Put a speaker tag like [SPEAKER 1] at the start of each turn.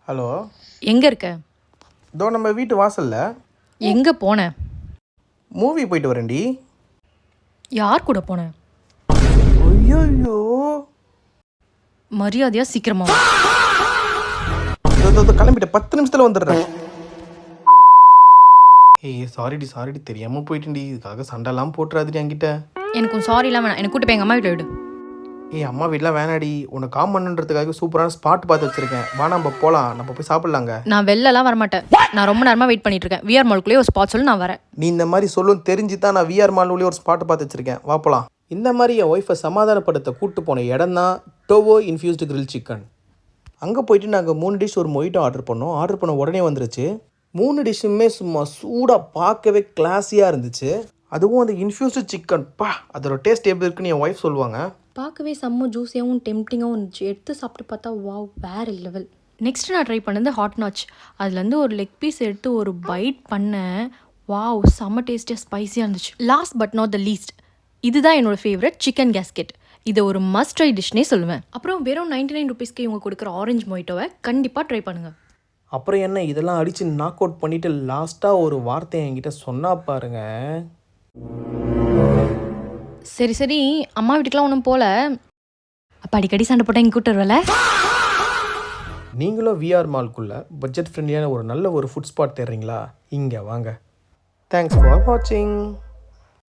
[SPEAKER 1] Hello,
[SPEAKER 2] எங்க இருக்க?
[SPEAKER 1] இதோ நம்ம வீட்டு வாசல்ல.
[SPEAKER 2] எங்க போன?
[SPEAKER 1] மூவி போயிட்டு வரேன்டி.
[SPEAKER 2] யார் கூட போன?
[SPEAKER 1] ஐயோ,
[SPEAKER 2] மரியாதையா சீக்கிரமா வா.
[SPEAKER 1] கிளம்பிட்ட 10 நிமிஷத்துல வந்துடுறேன். சாரிடி தெரியாம போயிட்டேன்டி. இதுக்காக சண்டைலாம் போட்டுறாதுடி என்கிட்ட.
[SPEAKER 2] எனக்கு சாரிலாம் வேணாம். எனக்கு கூட்டு போய் எங்க அம்மா வீட்டில் விடு.
[SPEAKER 1] அம்மா வீட்டில் வேணாடி. உன்னை காம் பண்ணுன்றதுக்காக சூப்பரான ஸ்பாட் பார்த்து வச்சிருக்கேன். வா நம்ம போகலாம், நம்ம போய் சாப்பிட்லாங்க.
[SPEAKER 2] நான் வெளிலலாம் வரமாட்டேன். நான் ரொம்ப நேரமாக வெயிட் பண்ணிட்டு இருக்கேன். விஆர் மால்குள்ளேயே ஒரு ஸ்பாட் சொல்லி நான் வரேன்.
[SPEAKER 1] நீ இந்த மாதிரி சொல்லும் தெரிஞ்சு தான் நான் விஆர் மால்குள்ளேயே ஒரு ஸ்பாட் பார்த்து வச்சிருக்கேன். வா போகலாம். இந்த மாதிரி என் ஒய்ஃபை சமாதானப்படுத்த கூப்பிட்டு போன இடம் தான் டோவோ இன்ஃப்யூஸ்டு கிரில் சிக்கன். அங்கே போயிட்டு நாங்கள் 3 டிஷ் ஒரு மொய்ட்டோ ஆர்டர் பண்ணோம். ஆர்டர் பண்ண உடனே வந்துருச்சு. 3 டிஷ்ஷுமே சும்மா சூடாக பார்க்கவே கிளாஸியாக இருந்துச்சு. அதுவும் அந்த இன்ஃப்யூஸ்டு சிக்கன் அதோட டேஸ்ட் எப்படி இருக்குன்னு என் ஒய்ஃப் சொல்லுவாங்க.
[SPEAKER 2] பார்க்கவே செம்ம ஜூஸியாகவும் டெம்டிங்காகவும் இருந்துச்சு. எடுத்து சாப்பிட்டு பார்த்தா வாவ், வேறு லெவல். நெக்ஸ்ட் நான் ட்ரை பண்ணது ஹாட் நாச். அதுலேருந்து ஒரு லெக் பீஸ் எடுத்து ஒரு பைட் பண்ணேன். வாவ், செம்ம டேஸ்டியாக ஸ்பைஸியாக இருந்துச்சு. Last but not the least, இதுதான் என்னோடய ஃபேவரட் சிக்கன் கேஸ்கெட். இதை ஒரு மஸ்ட் ட்ரை டிஷ்னே சொல்லுவேன். அப்புறம் வெறும் 99 ருபீஸ்க்கு இவங்க கொடுக்குற ஆரஞ்சு மொய்ட்டோவை கண்டிப்பாக ட்ரை பண்ணுங்கள்.
[SPEAKER 1] அப்புறம் என்ன, இதெல்லாம் அடித்து நாக் அவுட் பண்ணிவிட்டு லாஸ்ட்டாக ஒரு வார்த்தை என்கிட்ட சொன்னா பாருங்க.
[SPEAKER 2] சரி, அம்மா வீட்டுக்கெலாம் ஒன்றும் போகல. அப்போ அடிக்கடி சண்டை போட்டால் இங்கே கூட்டு வரல.
[SPEAKER 1] நீங்களும் விஆர் மால்குள்ளே பட்ஜெட் ஃப்ரெண்ட்லியான ஒரு நல்ல ஒரு ஃபுட் ஸ்பாட் தேடுறீங்களா? இங்கே வாங்க. தேங்க்ஸ் ஃபார் வாட்சிங்.